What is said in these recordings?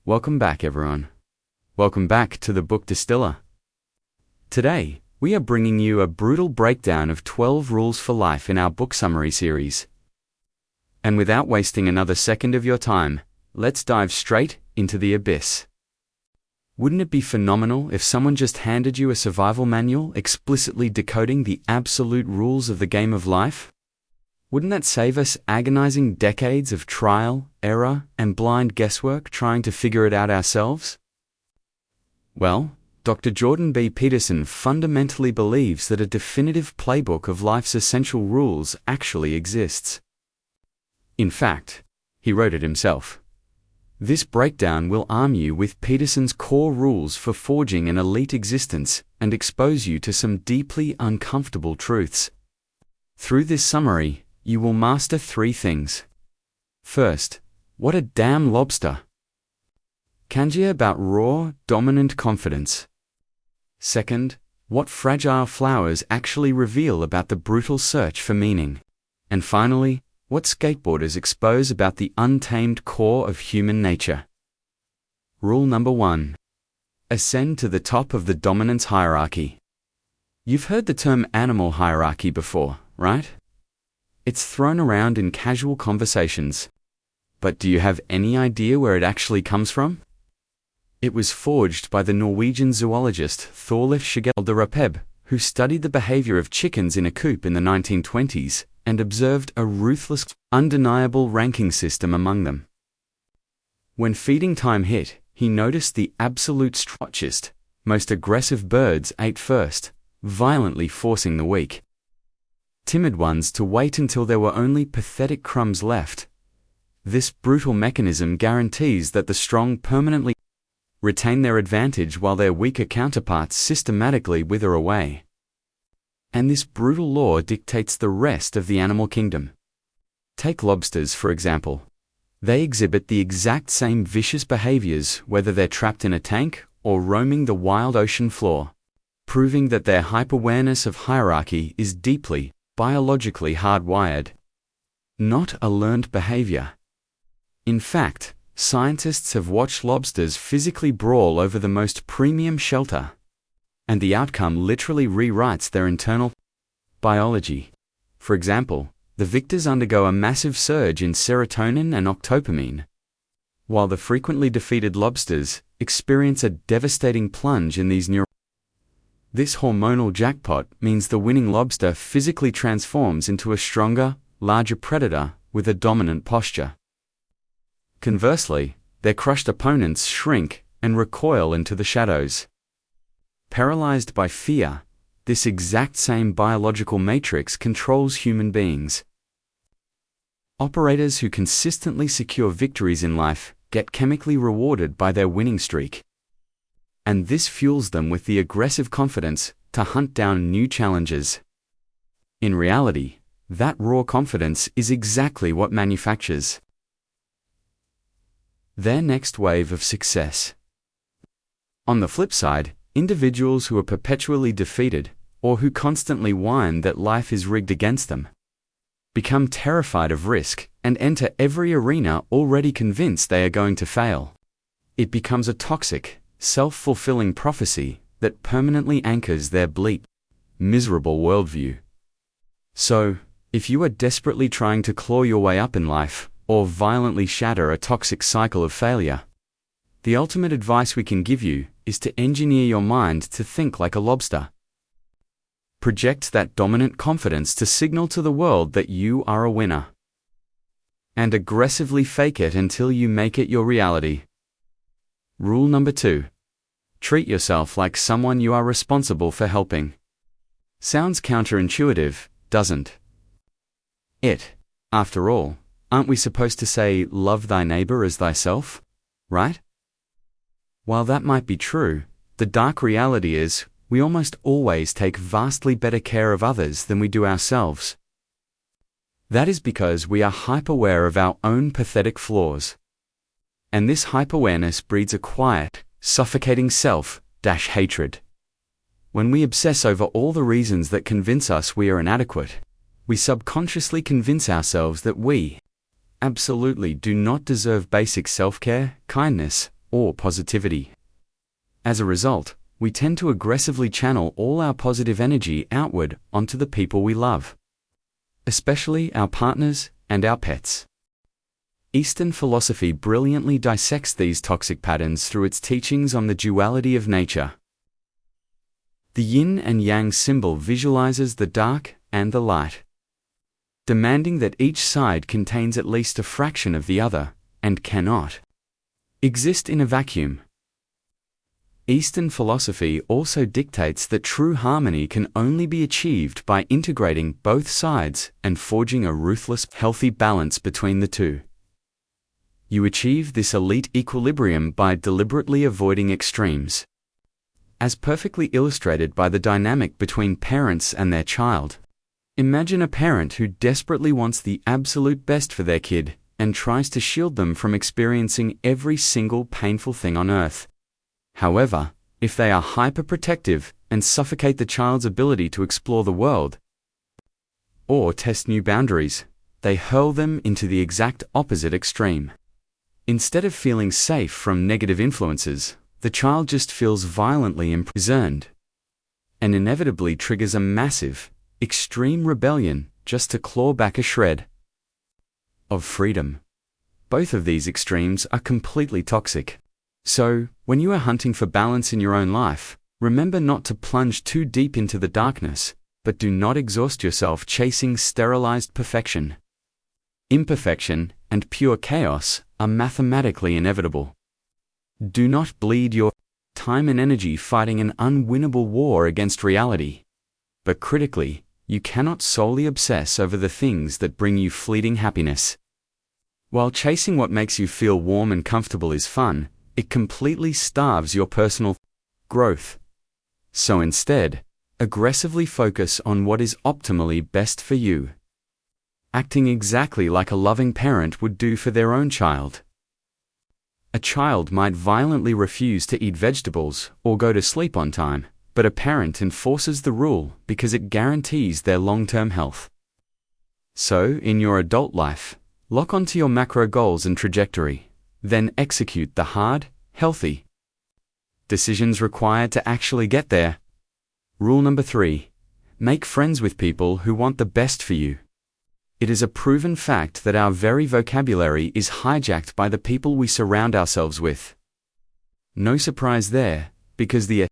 Welcome back, everyone. Welcome back to the Book Distiller. Today, we are bringing you a brutal breakdown of 12 rules for life in our book summary series. And without wasting another second of your time, let's dive straight into the abyss. Wouldn't it be phenomenal if someone just handed you a survival manual explicitly decoding the absolute rules of the game of life? Wouldn't that save us agonizing decades of trial, error, and blind guesswork trying to figure it out ourselves? Well, Dr. Jordan B. Peterson fundamentally believes that a definitive playbook of life's essential rules actually exists. In fact, he wrote it himself. This breakdown will arm you with Peterson's core rules for forging an elite existence and expose you to some deeply uncomfortable truths. Through this summary, you will master 3 things. First, what a damn lobster. Kanji about raw, dominant confidence. Second, what fragile flowers actually reveal about the brutal search for meaning. And finally, what skateboarders expose about the untamed core of human nature. Rule number 1. Ascend to the top of the dominance hierarchy. You've heard the term animal hierarchy before, right? It's thrown around in casual conversations. But do you have any idea where it actually comes from? It was forged by the Norwegian zoologist Thorleif Skjelderup, who studied the behavior of chickens in a coop in the 1920s and observed a ruthless, undeniable ranking system among them. When feeding time hit, he noticed the absolute strongest, most aggressive birds ate first, violently forcing the weak, timid ones to wait until there were only pathetic crumbs left. This brutal mechanism guarantees that the strong permanently retain their advantage while their weaker counterparts systematically wither away. And this brutal law dictates the rest of the animal kingdom. Take lobsters, for example. They exhibit the exact same vicious behaviors whether they're trapped in a tank or roaming the wild ocean floor, proving that their hyper-awareness of hierarchy is deeply, biologically hardwired, not a learned behavior. In fact, scientists have watched lobsters physically brawl over the most premium shelter, and the outcome literally rewrites their internal biology. For example, the victors undergo a massive surge in serotonin and octopamine, while the frequently defeated lobsters experience a devastating plunge in these neurons. This hormonal jackpot means the winning lobster physically transforms into a stronger, larger predator with a dominant posture. Conversely, their crushed opponents shrink and recoil into the shadows. Paralyzed by fear, this exact same biological matrix controls human beings. Operators who consistently secure victories in life get chemically rewarded by their winning streak. And this fuels them with the aggressive confidence to hunt down new challenges. In reality, that raw confidence is exactly what manufactures their next wave of success. On the flip side, individuals who are perpetually defeated, or who constantly whine that life is rigged against them, become terrified of risk and enter every arena already convinced they are going to fail. It becomes a toxic, self-fulfilling prophecy that permanently anchors their bleak, miserable worldview. So, if you are desperately trying to claw your way up in life, or violently shatter a toxic cycle of failure, the ultimate advice we can give you is to engineer your mind to think like a lobster. Project that dominant confidence to signal to the world that you are a winner. And aggressively fake it until you make it your reality. Rule number 2. Treat yourself like someone you are responsible for helping. Sounds counterintuitive, doesn't it? After all, aren't we supposed to say, love thy neighbor as thyself? Right? While that might be true, the dark reality is, we almost always take vastly better care of others than we do ourselves. That is because we are hyper-aware of our own pathetic flaws. And this hyper-awareness breeds a quiet, suffocating self-hatred. When we obsess over all the reasons that convince us we are inadequate, we subconsciously convince ourselves that we absolutely do not deserve basic self-care, kindness, or positivity. As a result, we tend to aggressively channel all our positive energy outward onto the people we love, especially our partners and our pets. Eastern philosophy brilliantly dissects these toxic patterns through its teachings on the duality of nature. The yin and yang symbol visualizes the dark and the light, demanding that each side contains at least a fraction of the other, and cannot exist in a vacuum. Eastern philosophy also dictates that true harmony can only be achieved by integrating both sides and forging a ruthless, healthy balance between the two. You achieve this elite equilibrium by deliberately avoiding extremes, as perfectly illustrated by the dynamic between parents and their child. Imagine a parent who desperately wants the absolute best for their kid and tries to shield them from experiencing every single painful thing on earth. However, if they are hyperprotective and suffocate the child's ability to explore the world or test new boundaries, they hurl them into the exact opposite extreme. Instead of feeling safe from negative influences, the child just feels violently imprisoned and inevitably triggers a massive, extreme rebellion just to claw back a shred of freedom. Both of these extremes are completely toxic. So, when you are hunting for balance in your own life, remember not to plunge too deep into the darkness, but do not exhaust yourself chasing sterilized perfection. Imperfection and pure chaos are mathematically inevitable. Do not bleed your time and energy fighting an unwinnable war against reality. But critically, you cannot solely obsess over the things that bring you fleeting happiness. While chasing what makes you feel warm and comfortable is fun, it completely starves your personal growth. So instead, aggressively focus on what is optimally best for you, acting exactly like a loving parent would do for their own child. A child might violently refuse to eat vegetables or go to sleep on time, but a parent enforces the rule because it guarantees their long-term health. So, in your adult life, lock onto your macro goals and trajectory. Then execute the hard, healthy decisions required to actually get there. Rule number 3. Make friends with people who want the best for you. It is a proven fact that our very vocabulary is hijacked by the people we surround ourselves with. No surprise there, because the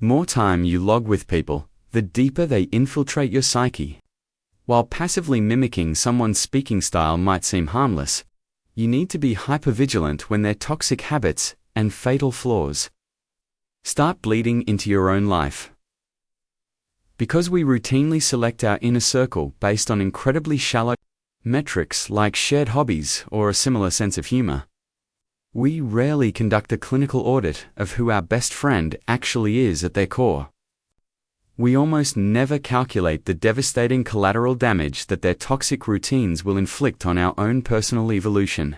more time you log with people, the deeper they infiltrate your psyche. While passively mimicking someone's speaking style might seem harmless, you need to be hypervigilant when their toxic habits and fatal flaws start bleeding into your own life. Because we routinely select our inner circle based on incredibly shallow metrics like shared hobbies or a similar sense of humor, we rarely conduct a clinical audit of who our best friend actually is at their core. We almost never calculate the devastating collateral damage that their toxic routines will inflict on our own personal evolution.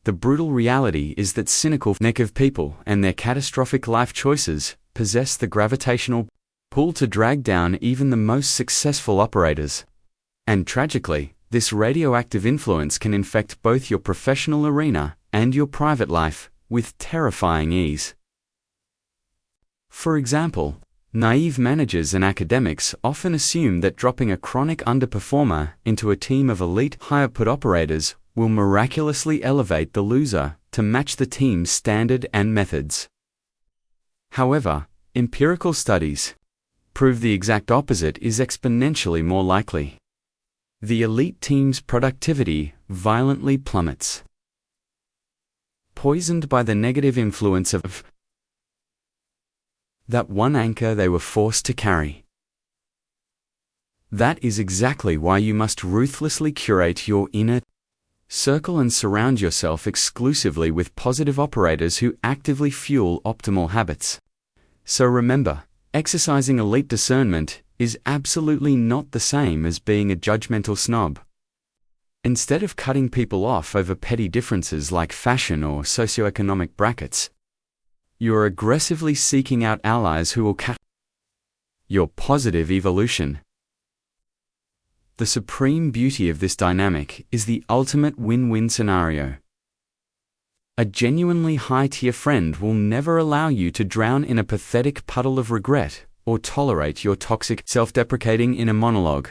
The brutal reality is that cynical of people and their catastrophic life choices possess the gravitational pull to drag down even the most successful operators. And tragically, this radioactive influence can infect both your professional arena and your private life with terrifying ease. For example, naive managers and academics often assume that dropping a chronic underperformer into a team of elite high-output operators will miraculously elevate the loser to match the team's standard and methods. However, empirical studies prove the exact opposite is exponentially more likely. The elite team's productivity violently plummets, poisoned by the negative influence of that one anchor they were forced to carry. That is exactly why you must ruthlessly curate your inner circle and surround yourself exclusively with positive operators who actively fuel optimal habits. So remember, exercising elite discernment is absolutely not the same as being a judgmental snob. Instead of cutting people off over petty differences like fashion or socioeconomic brackets, you are aggressively seeking out allies who will your positive evolution. The supreme beauty of this dynamic is the ultimate win-win scenario. A genuinely high-tier friend will never allow you to drown in a pathetic puddle of regret or tolerate your toxic self-deprecating inner monologue,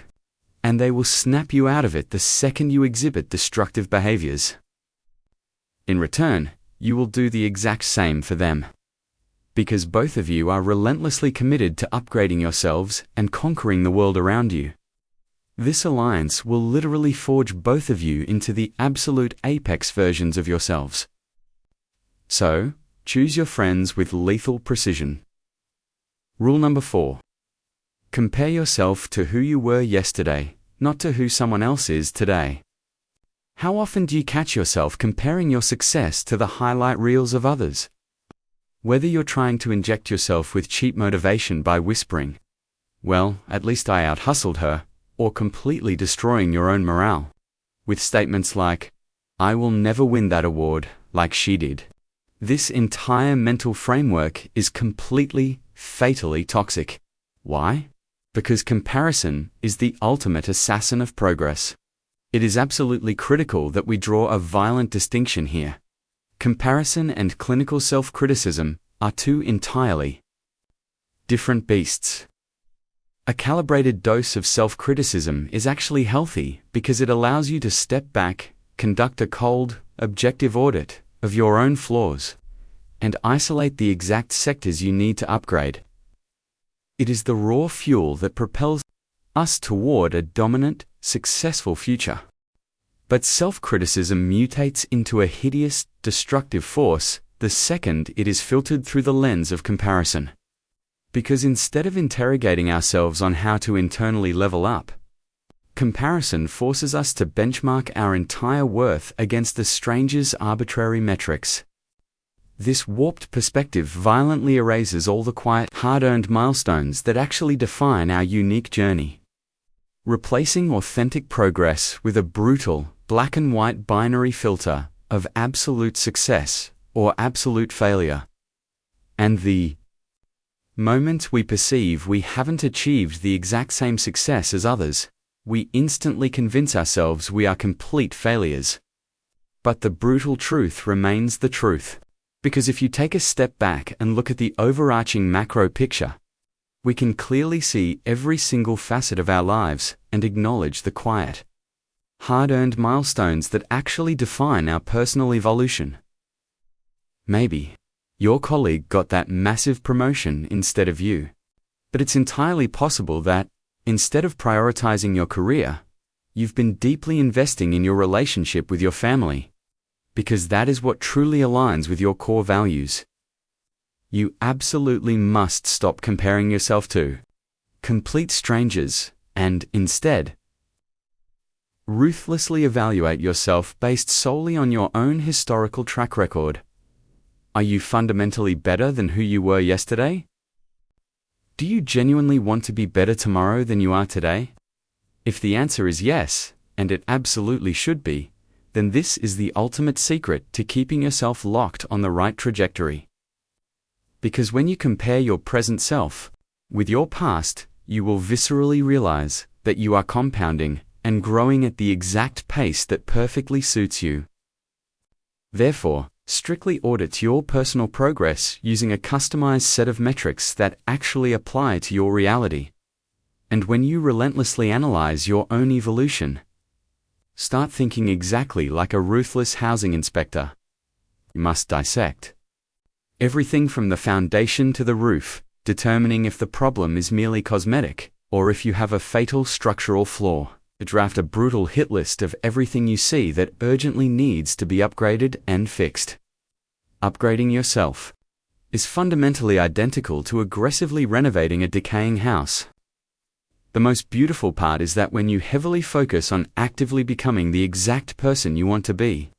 and they will snap you out of it the second you exhibit destructive behaviors. In return, you will do the exact same for them, because both of you are relentlessly committed to upgrading yourselves and conquering the world around you. This alliance will literally forge both of you into the absolute apex versions of yourselves. So, choose your friends with lethal precision. Rule number 4. Compare yourself to who you were yesterday, not to who someone else is today. How often do you catch yourself comparing your success to the highlight reels of others? Whether you're trying to inject yourself with cheap motivation by whispering, "Well, at least I out-hustled her," or completely destroying your own morale with statements like, "I will never win that award like she did." This entire mental framework is completely, fatally toxic. Why? Because comparison is the ultimate assassin of progress. It is absolutely critical that we draw a violent distinction here. Comparison and clinical self-criticism are two entirely different beasts. A calibrated dose of self-criticism is actually healthy because it allows you to step back, conduct a cold, objective audit of your own flaws, and isolate the exact sectors you need to upgrade. It is the raw fuel that propels us toward a dominant, successful future. But self-criticism mutates into a hideous, destructive force the second it is filtered through the lens of comparison. Because instead of interrogating ourselves on how to internally level up, comparison forces us to benchmark our entire worth against a stranger's arbitrary metrics. This warped perspective violently erases all the quiet, hard-earned milestones that actually define our unique journey, replacing authentic progress with a brutal, black-and-white binary filter of absolute success or absolute failure. And the moment we perceive we haven't achieved the exact same success as others, we instantly convince ourselves we are complete failures. But the brutal truth remains the truth. Because if you take a step back and look at the overarching macro picture, we can clearly see every single facet of our lives and acknowledge the quiet, hard-earned milestones that actually define our personal evolution. Maybe your colleague got that massive promotion instead of you, but it's entirely possible that, instead of prioritizing your career, you've been deeply investing in your relationship with your family, because that is what truly aligns with your core values. You absolutely must stop comparing yourself to complete strangers and, instead, ruthlessly evaluate yourself based solely on your own historical track record. Are you fundamentally better than who you were yesterday? Do you genuinely want to be better tomorrow than you are today? If the answer is yes, and it absolutely should be, then this is the ultimate secret to keeping yourself locked on the right trajectory. Because when you compare your present self with your past, you will viscerally realize that you are compounding and growing at the exact pace that perfectly suits you. Therefore, strictly audit your personal progress using a customized set of metrics that actually apply to your reality. And when you relentlessly analyze your own evolution, start thinking exactly like a ruthless housing inspector. You must dissect everything from the foundation to the roof, determining if the problem is merely cosmetic or if you have a fatal structural flaw. Draft a brutal hit list of everything you see that urgently needs to be upgraded and fixed. Upgrading yourself is fundamentally identical to aggressively renovating a decaying house. The most beautiful part is that when you heavily focus on actively becoming the exact person you want to be,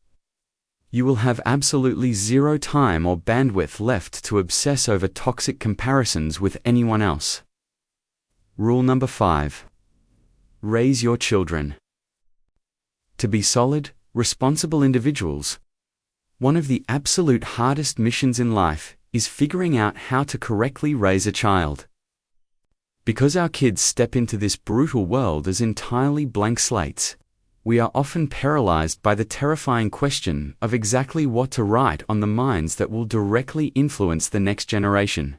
you will have absolutely zero time or bandwidth left to obsess over toxic comparisons with anyone else. Rule number 5. Raise your children to be solid, responsible individuals. One of the absolute hardest missions in life is figuring out how to correctly raise a child. Because our kids step into this brutal world as entirely blank slates, we are often paralyzed by the terrifying question of exactly what to write on the minds that will directly influence the next generation.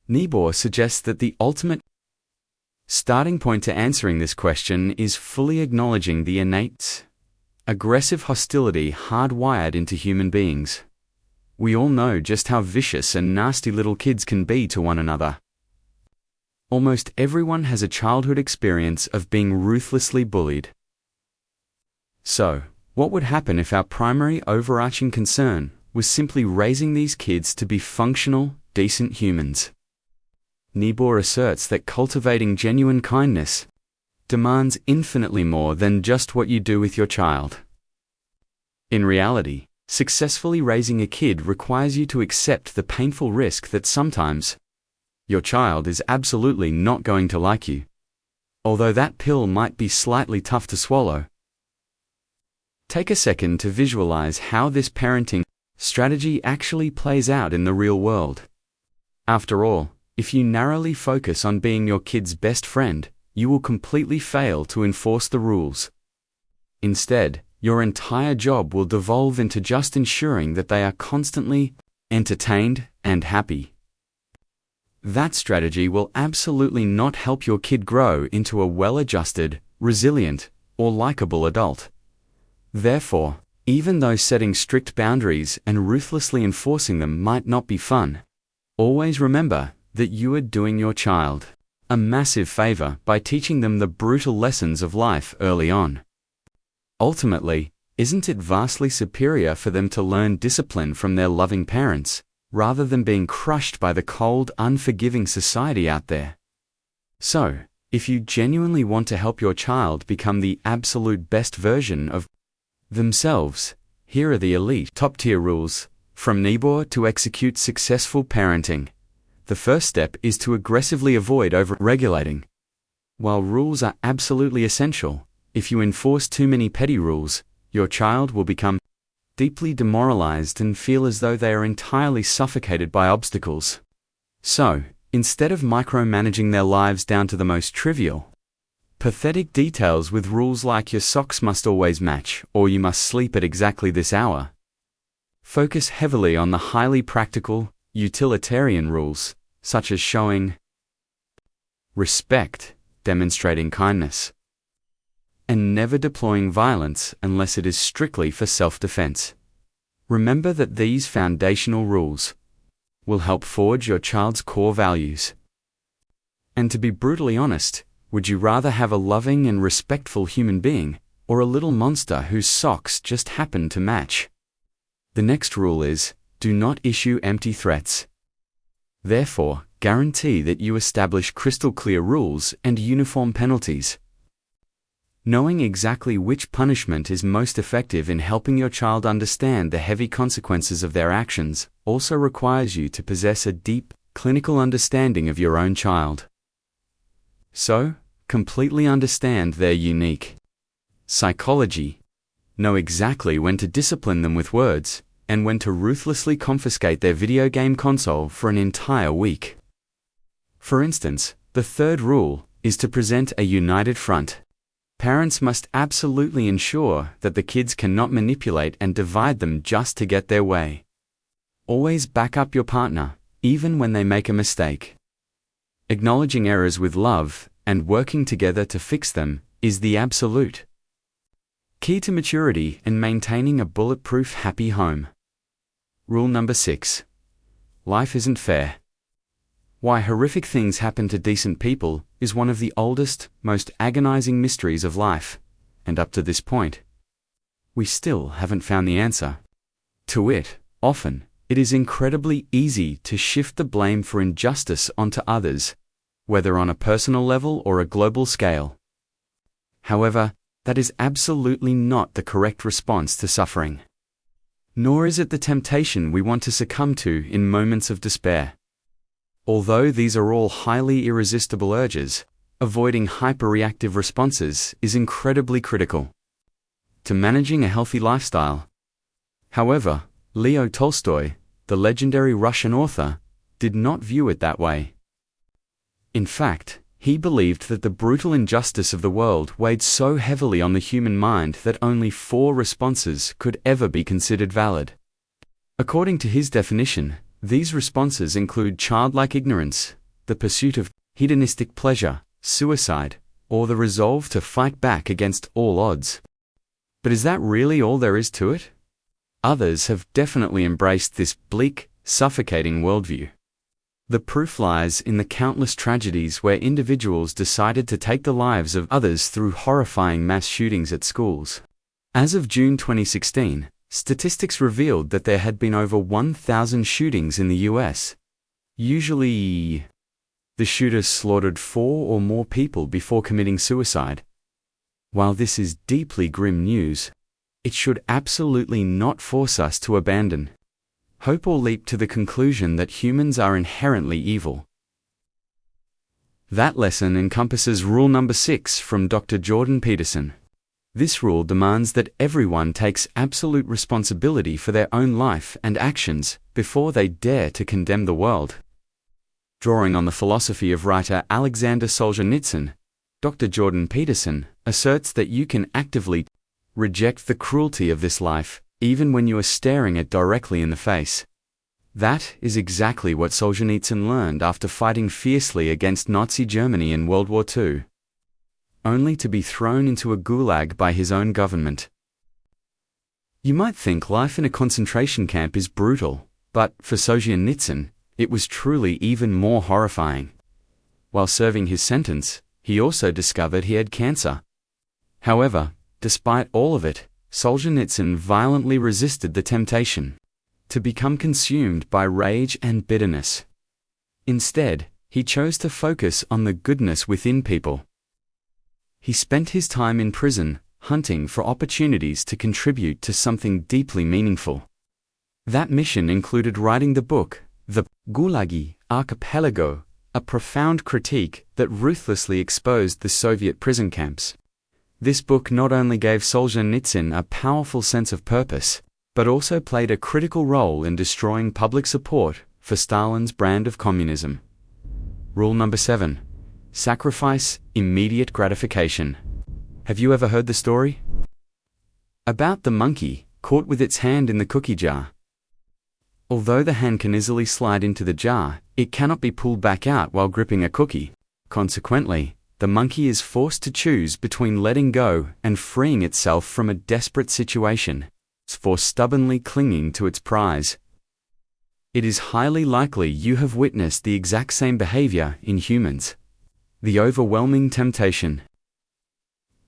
Niebuhr suggests that the ultimate starting point to answering this question is fully acknowledging the innate, aggressive hostility hardwired into human beings. We all know just how vicious and nasty little kids can be to one another. Almost everyone has a childhood experience of being ruthlessly bullied. So, what would happen if our primary overarching concern was simply raising these kids to be functional, decent humans? Niebuhr asserts that cultivating genuine kindness demands infinitely more than just what you do with your child. In reality, successfully raising a kid requires you to accept the painful risk that sometimes your child is absolutely not going to like you, although that pill might be slightly tough to swallow. Take a second to visualize how this parenting strategy actually plays out in the real world. After all, if you narrowly focus on being your kid's best friend, you will completely fail to enforce the rules. Instead, your entire job will devolve into just ensuring that they are constantly entertained and happy. That strategy will absolutely not help your kid grow into a well-adjusted, resilient, or likable adult. Therefore, even though setting strict boundaries and ruthlessly enforcing them might not be fun, always remember that you are doing your child a massive favor by teaching them the brutal lessons of life early on. Ultimately, isn't it vastly superior for them to learn discipline from their loving parents, rather than being crushed by the cold, unforgiving society out there? So, if you genuinely want to help your child become the absolute best version of themselves, here are the elite top-tier rules from Niebuhr to execute successful parenting. The first step is to aggressively avoid over-regulating. While rules are absolutely essential, if you enforce too many petty rules, your child will become deeply demoralized and feel as though they are entirely suffocated by obstacles. So, instead of micromanaging their lives down to the most trivial, pathetic details with rules like your socks must always match or you must sleep at exactly this hour, focus heavily on the highly practical, utilitarian rules, such as showing respect, demonstrating kindness, and never deploying violence unless it is strictly for self-defense. Remember that these foundational rules will help forge your child's core values. And to be brutally honest, would you rather have a loving and respectful human being, or a little monster whose socks just happen to match? The next rule is, do not issue empty threats. Therefore, guarantee that you establish crystal clear rules and uniform penalties. Knowing exactly which punishment is most effective in helping your child understand the heavy consequences of their actions also requires you to possess a deep, clinical understanding of your own child. So, completely understand their unique psychology. Know exactly when to discipline them with words, and when to ruthlessly confiscate their video game console for an entire week. For instance, the third rule is to present a united front. Parents must absolutely ensure that the kids cannot manipulate and divide them just to get their way. Always back up your partner, even when they make a mistake. Acknowledging errors with love and working together to fix them is the absolute key to maturity and maintaining a bulletproof, happy home. Rule number 6. Life isn't fair. Why horrific things happen to decent people is one of the oldest, most agonizing mysteries of life, and up to this point, we still haven't found the answer to it. Often, it is incredibly easy to shift the blame for injustice onto others, whether on a personal level or a global scale. However, that is absolutely not the correct response to suffering. Nor is it the temptation we want to succumb to in moments of despair. Although these are all highly irresistible urges, avoiding hyperreactive responses is incredibly critical to managing a healthy lifestyle. However, Leo Tolstoy, the legendary Russian author, did not view it that way. In fact, He believed that the brutal injustice of the world weighed so heavily on the human mind that only 4 responses could ever be considered valid. According to his definition, these responses include childlike ignorance, the pursuit of hedonistic pleasure, suicide, or the resolve to fight back against all odds. But is that really all there is to it? Others have definitely embraced this bleak, suffocating worldview. The proof lies in the countless tragedies where individuals decided to take the lives of others through horrifying mass shootings at schools. As of June 2016, statistics revealed that there had been over 1,000 shootings in the US. Usually, the shooters slaughtered 4 or more people before committing suicide. While this is deeply grim news, it should absolutely not force us to abandon hope or leap to the conclusion that humans are inherently evil. That lesson encompasses rule number 6 from Dr. Jordan Peterson. This rule demands that everyone takes absolute responsibility for their own life and actions before they dare to condemn the world. Drawing on the philosophy of writer Alexander Solzhenitsyn, Dr. Jordan Peterson asserts that you can actively reject the cruelty of this life, even when you are staring it directly in the face. That is exactly what Solzhenitsyn learned after fighting fiercely against Nazi Germany in World War II, only to be thrown into a gulag by his own government. You might think life in a concentration camp is brutal, but for Solzhenitsyn, it was truly even more horrifying. While serving his sentence, he also discovered he had cancer. However, despite all of it, Solzhenitsyn violently resisted the temptation to become consumed by rage and bitterness. Instead, he chose to focus on the goodness within people. He spent his time in prison, hunting for opportunities to contribute to something deeply meaningful. That mission included writing the book, The Gulagi Archipelago, a profound critique that ruthlessly exposed the Soviet prison camps. This book not only gave Solzhenitsyn a powerful sense of purpose, but also played a critical role in destroying public support for Stalin's brand of communism. Rule number 7. Sacrifice immediate gratification. Have you ever heard the story about the monkey caught with its hand in the cookie jar? Although the hand can easily slide into the jar, it cannot be pulled back out while gripping a cookie. Consequently, the monkey is forced to choose between letting go and freeing itself from a desperate situation, for stubbornly clinging to its prize. It is highly likely you have witnessed the exact same behavior in humans. The overwhelming temptation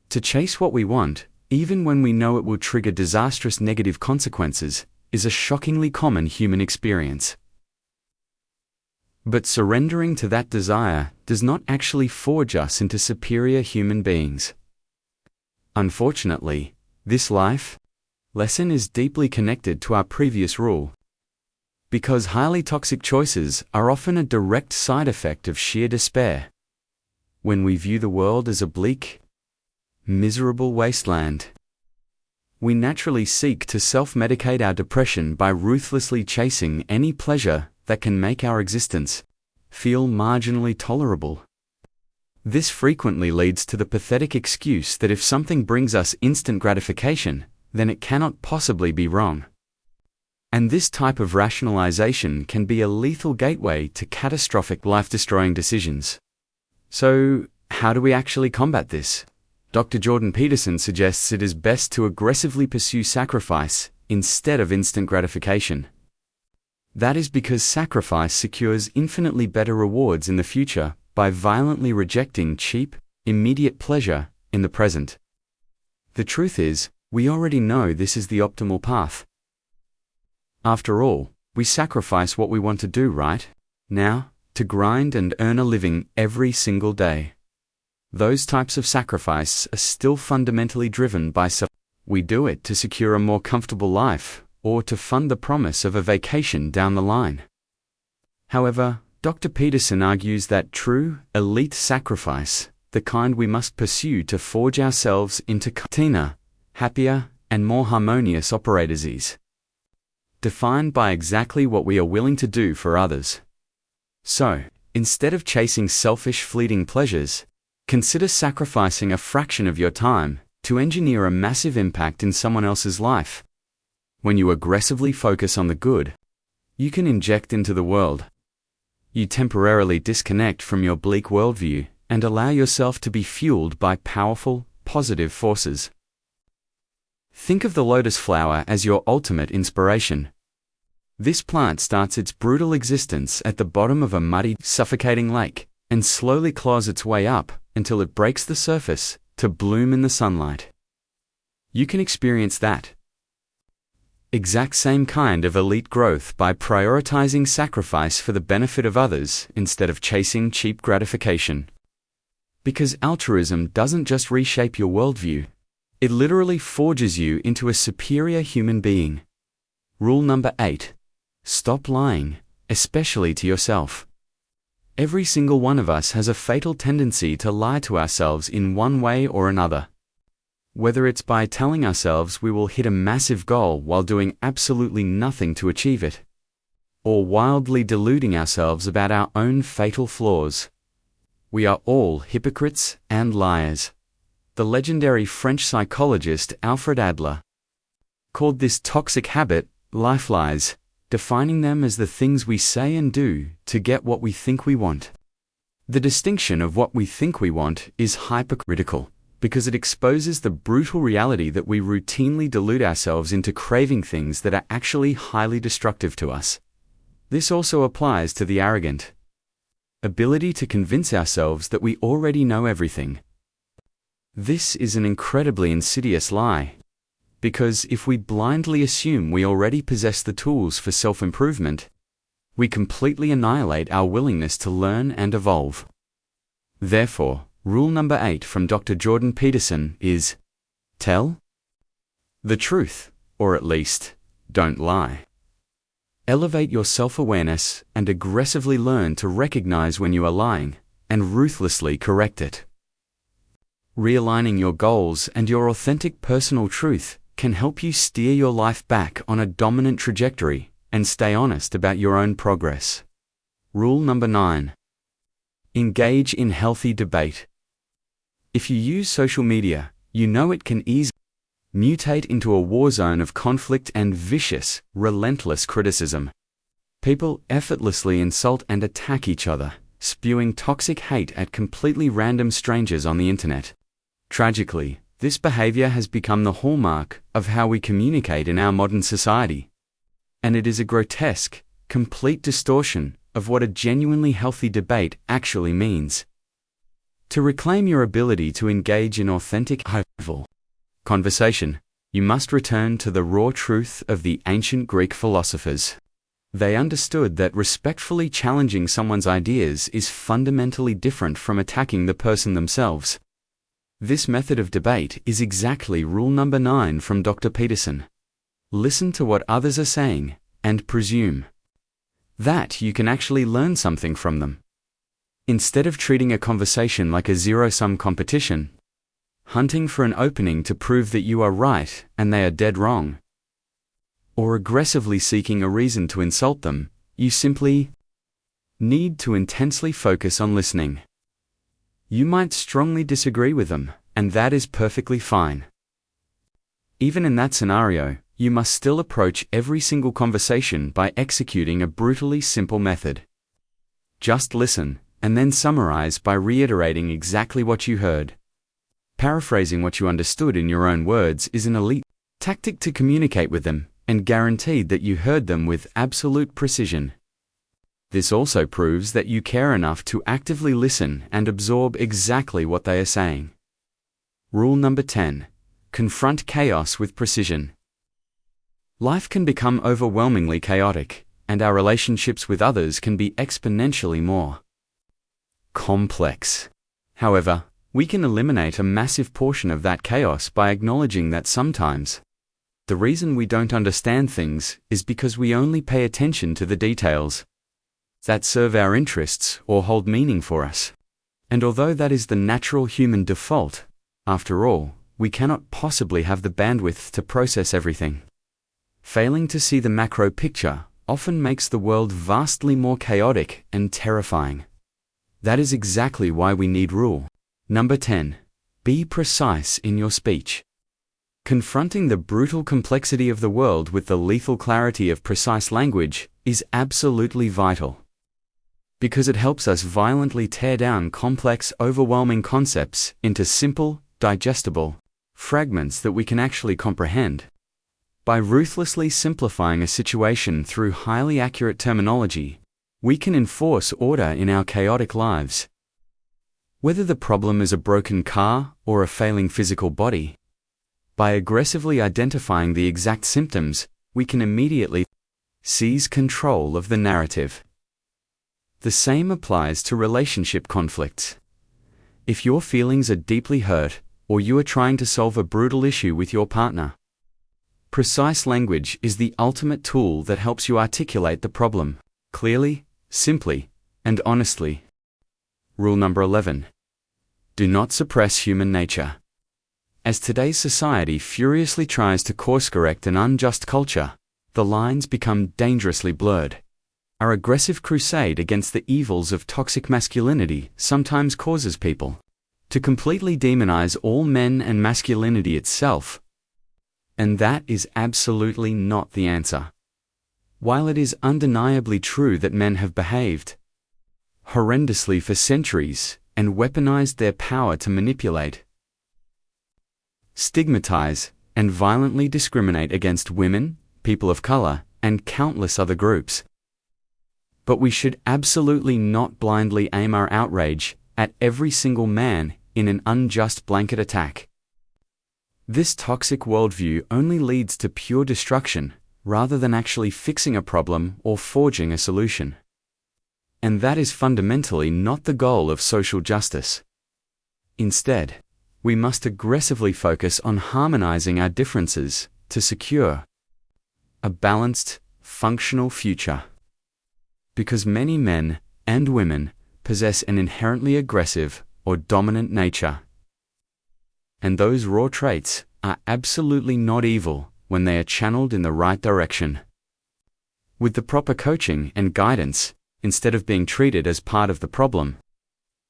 to chase what we want, even when we know it will trigger disastrous negative consequences, is a shockingly common human experience. But surrendering to that desire does not actually forge us into superior human beings. Unfortunately, this life lesson is deeply connected to our previous rule, because highly toxic choices are often a direct side effect of sheer despair. When we view the world as a bleak, miserable wasteland, we naturally seek to self-medicate our depression by ruthlessly chasing any pleasure that can make our existence feel marginally tolerable. This frequently leads to the pathetic excuse that if something brings us instant gratification, then it cannot possibly be wrong. And this type of rationalization can be a lethal gateway to catastrophic life-destroying decisions. So, how do we actually combat this? Dr. Jordan Peterson suggests it is best to aggressively pursue sacrifice instead of instant gratification. That is because sacrifice secures infinitely better rewards in the future by violently rejecting cheap, immediate pleasure in the present. The truth is, we already know this is the optimal path. After all, we sacrifice what we want to do right now to grind and earn a living every single day. Those types of sacrifice are still fundamentally driven by we do it to secure a more comfortable life or to fund the promise of a vacation down the line. However, Dr. Peterson argues that true, elite sacrifice, the kind we must pursue to forge ourselves into cleaner, happier, and more harmonious operators is defined by exactly what we are willing to do for others. So, Instead of chasing selfish, fleeting pleasures, consider sacrificing a fraction of your time to engineer a massive impact in someone else's life. When you aggressively focus on the good you can inject into the world, you temporarily disconnect from your bleak worldview and allow yourself to be fueled by powerful, positive forces. Think of the lotus flower as your ultimate inspiration. This plant starts its brutal existence at the bottom of a muddy, suffocating lake and slowly claws its way up until it breaks the surface to bloom in the sunlight. You can experience that exact same kind of elite growth by prioritizing sacrifice for the benefit of others instead of chasing cheap gratification. Because altruism doesn't just reshape your worldview, it literally forges you into a superior human being. Rule number 8. Stop lying, especially to yourself. Every single one of us has a fatal tendency to lie to ourselves in one way or another. Whether it's by telling ourselves we will hit a massive goal while doing absolutely nothing to achieve it, or wildly deluding ourselves about our own fatal flaws. We are all hypocrites and liars. The legendary French psychologist Alfred Adler called this toxic habit life lies, defining them as the things we say and do to get what we think we want. The distinction of what we think we want is hypercritical, because it exposes the brutal reality that we routinely delude ourselves into craving things that are actually highly destructive to us. This also applies to the arrogant ability to convince ourselves that we already know everything. This is an incredibly insidious lie, because if we blindly assume we already possess the tools for self-improvement, we completely annihilate our willingness to learn and evolve. Therefore, rule number 8 from Dr. Jordan Peterson is, tell the truth, or at least, don't lie. Elevate your self-awareness and aggressively learn to recognize when you are lying, and ruthlessly correct it. Realigning your goals and your authentic personal truth can help you steer your life back on a dominant trajectory and stay honest about your own progress. Rule number 9. Engage in healthy debate. If you use social media, you know it can easily mutate into a war zone of conflict and vicious, relentless criticism. People effortlessly insult and attack each other, spewing toxic hate at completely random strangers on the internet. Tragically, this behavior has become the hallmark of how we communicate in our modern society. And it is a grotesque, complete distortion of what a genuinely healthy debate actually means. To reclaim your ability to engage in authentic, hopeful conversation, you must return to the raw truth of the ancient Greek philosophers. They understood that respectfully challenging someone's ideas is fundamentally different from attacking the person themselves. This method of debate is exactly rule number 9 from Dr. Peterson. Listen to what others are saying, and presume that you can actually learn something from them. Instead of treating a conversation like a zero-sum competition, hunting for an opening to prove that you are right and they are dead wrong, or aggressively seeking a reason to insult them, you simply need to intensely focus on listening. You might strongly disagree with them, and that is perfectly fine. Even in that scenario, you must still approach every single conversation by executing a brutally simple method. Just listen, and then summarize by reiterating exactly what you heard. Paraphrasing what you understood in your own words is an elite tactic to communicate with them, and guaranteed that you heard them with absolute precision. This also proves that you care enough to actively listen and absorb exactly what they are saying. Rule number 10. Confront chaos with precision. Life can become overwhelmingly chaotic, and our relationships with others can be exponentially more complex. However, we can eliminate a massive portion of that chaos by acknowledging that sometimes the reason we don't understand things is because we only pay attention to the details that serve our interests or hold meaning for us. And although that is the natural human default, after all, we cannot possibly have the bandwidth to process everything. Failing to see the macro picture often makes the world vastly more chaotic and terrifying. That is exactly why we need rule number 10. Be precise in your speech. Confronting the brutal complexity of the world with the lethal clarity of precise language is absolutely vital, because it helps us violently tear down complex, overwhelming concepts into simple, digestible fragments that we can actually comprehend. By ruthlessly simplifying a situation through highly accurate terminology, we can enforce order in our chaotic lives. Whether the problem is a broken car or a failing physical body, by aggressively identifying the exact symptoms, we can immediately seize control of the narrative. The same applies to relationship conflicts. If your feelings are deeply hurt, or you are trying to solve a brutal issue with your partner, precise language is the ultimate tool that helps you articulate the problem clearly, simply, and honestly. Rule number 11. Do not suppress human nature. As today's society furiously tries to course-correct an unjust culture, the lines become dangerously blurred. Our aggressive crusade against the evils of toxic masculinity sometimes causes people to completely demonize all men and masculinity itself. And that is absolutely not the answer. While it is undeniably true that men have behaved horrendously for centuries and weaponized their power to manipulate, stigmatize, and violently discriminate against women, people of color, and countless other groups, but we should absolutely not blindly aim our outrage at every single man in an unjust blanket attack. This toxic worldview only leads to pure destruction, rather than actually fixing a problem or forging a solution. And that is fundamentally not the goal of social justice. Instead, we must aggressively focus on harmonizing our differences to secure a balanced, functional future. Because many men and women possess an inherently aggressive or dominant nature, and those raw traits are absolutely not evil when they are channeled in the right direction. With the proper coaching and guidance, instead of being treated as part of the problem,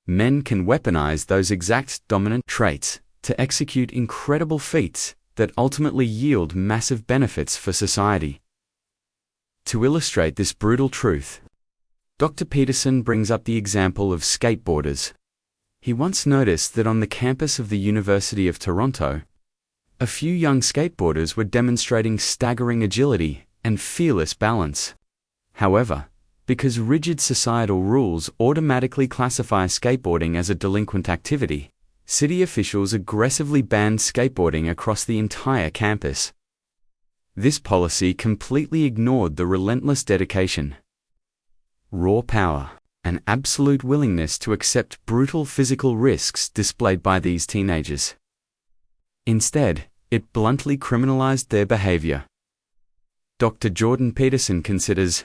men can weaponize those exact dominant traits to execute incredible feats that ultimately yield massive benefits for society. To illustrate this brutal truth, Dr. Peterson brings up the example of skateboarders. He once noticed that on the campus of the University of Toronto, a few young skateboarders were demonstrating staggering agility and fearless balance. However, because rigid societal rules automatically classify skateboarding as a delinquent activity, city officials aggressively banned skateboarding across the entire campus. This policy completely ignored the relentless dedication, raw power, and absolute willingness to accept brutal physical risks displayed by these teenagers. Instead, it bluntly criminalized their behavior. Dr. Jordan Peterson considers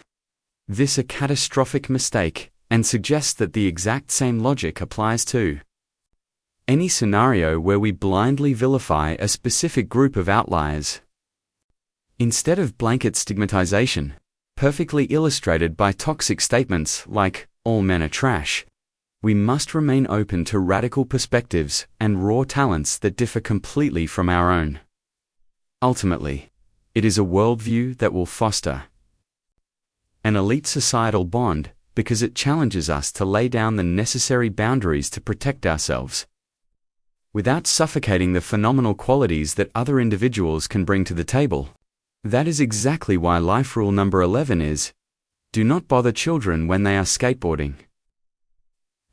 this a catastrophic mistake and suggests that the exact same logic applies to any scenario where we blindly vilify a specific group of outliers. Instead of blanket stigmatization, perfectly illustrated by toxic statements like, "all men are trash," we must remain open to radical perspectives and raw talents that differ completely from our own. Ultimately, it is a worldview that will foster an elite societal bond because it challenges us to lay down the necessary boundaries to protect ourselves, without suffocating the phenomenal qualities that other individuals can bring to the table. That is exactly why life rule number 11 is, do not bother children when they are skateboarding.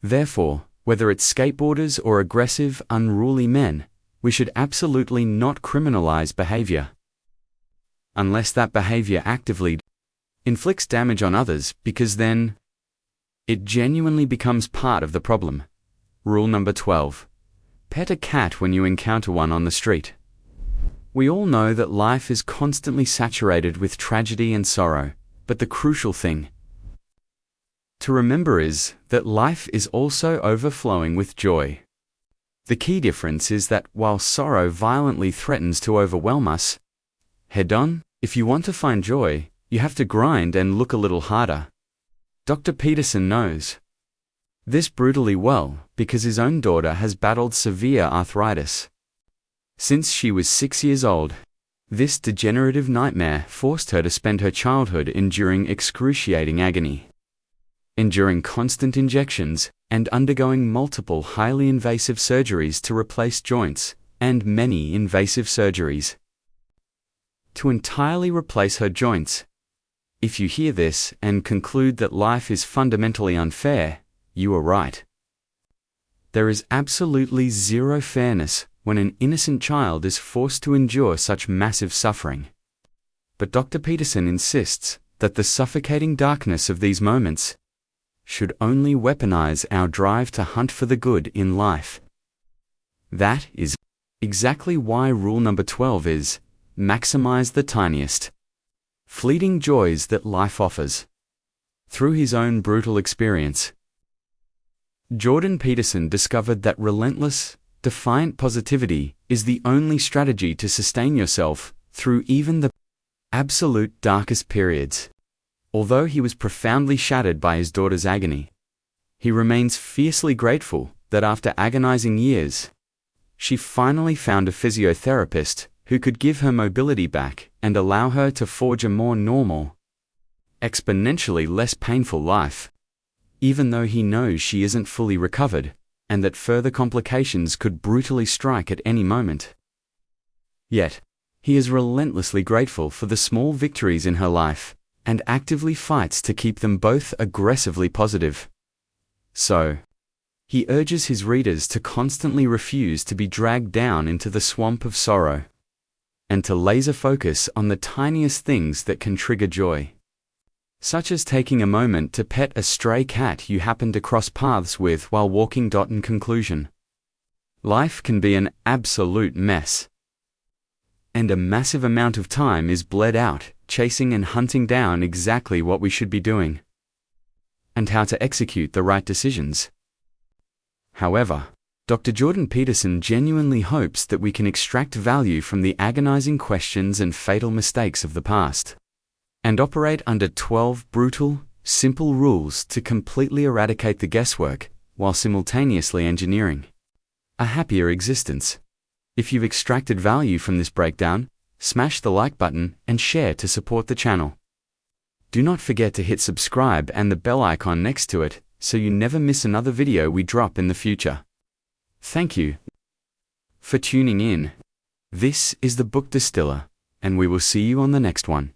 Therefore, whether it's skateboarders or aggressive, unruly men, we should absolutely not criminalize behavior, unless that behavior actively inflicts damage on others, because then it genuinely becomes part of the problem. Rule number 12. Pet a cat when you encounter one on the street. We all know that life is constantly saturated with tragedy and sorrow, but the crucial thing to remember is that life is also overflowing with joy. The key difference is that while sorrow violently threatens to overwhelm us head-on, if you want to find joy, you have to grind and look a little harder. Dr. Peterson knows this brutally well because his own daughter has battled severe arthritis. Since she was 6 years old, this degenerative nightmare forced her to spend her childhood enduring excruciating agony, enduring constant injections, and undergoing multiple highly invasive surgeries to replace joints, and many invasive surgeries to entirely replace her joints. If you hear this and conclude that life is fundamentally unfair, you are right. There is absolutely zero fairness when an innocent child is forced to endure such massive suffering. But Dr. Peterson insists that the suffocating darkness of these moments should only weaponize our drive to hunt for the good in life. That is exactly why rule number 12 is, maximize the tiniest, fleeting joys that life offers. Through his own brutal experience, Jordan Peterson discovered that relentless, defiant positivity is the only strategy to sustain yourself through even the absolute darkest periods. Although he was profoundly shattered by his daughter's agony, he remains fiercely grateful that after agonizing years, she finally found a physiotherapist who could give her mobility back and allow her to forge a more normal, exponentially less painful life, even though he knows she isn't fully recovered and that further complications could brutally strike at any moment. Yet, he is relentlessly grateful for the small victories in her life and actively fights to keep them both aggressively positive. So, he urges his readers to constantly refuse to be dragged down into the swamp of sorrow, and to laser focus on the tiniest things that can trigger joy, such as taking a moment to pet a stray cat you happen to cross paths with while walking. In conclusion, life can be an absolute mess, and a massive amount of time is bled out chasing and hunting down exactly what we should be doing, and how to execute the right decisions. However, Dr. Jordan Peterson genuinely hopes that we can extract value from the agonizing questions and fatal mistakes of the past, and operate under 12 brutal, simple rules to completely eradicate the guesswork while simultaneously engineering a happier existence. If you've extracted value from this breakdown, smash the like button and share to support the channel. Do not forget to hit subscribe and the bell icon next to it so you never miss another video we drop in the future. Thank you for tuning in. This is the Book Distiller, and we will see you on the next one.